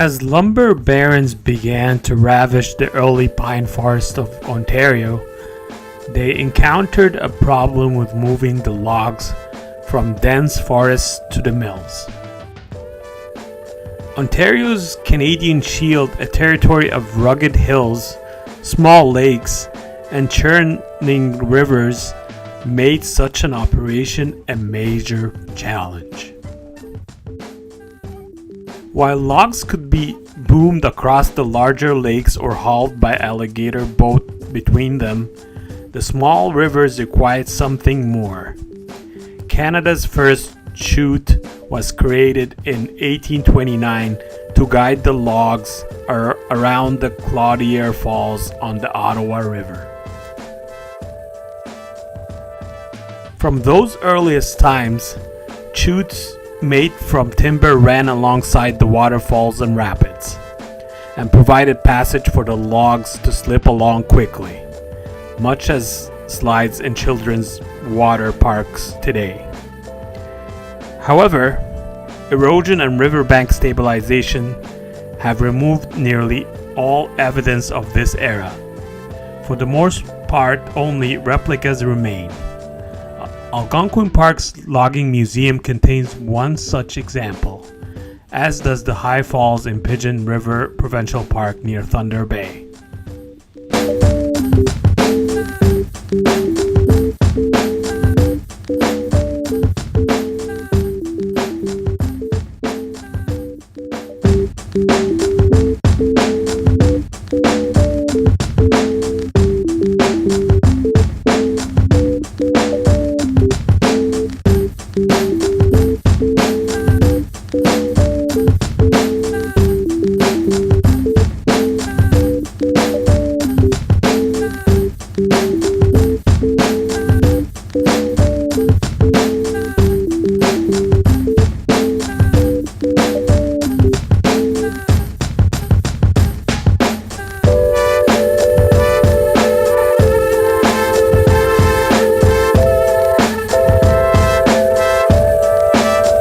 As lumber barons began to ravage the early pine forest of Ontario, they encountered a problem with moving the logs from dense forests to the mills. Ontario's Canadian Shield, a territory of rugged hills, small lakes, and churning rivers, made such an operation a major challenge. While logs could be boomed across the larger lakes or hauled by alligator boat between them, the small rivers required something more. Canada's first chute was created in 1829 to guide the logs around the Clodier Falls on the Ottawa River. From those earliest times, chutes made from timber ran alongside the waterfalls and rapids, and provided passage for the logs to slip along quickly, much as slides in children's water parks today. However, erosion and riverbank stabilization have removed nearly all evidence of this era. For the most part, only replicas remain. Algonquin Park's Logging Museum contains one such example, as does the High Falls in Pigeon River Provincial Park near Thunder Bay.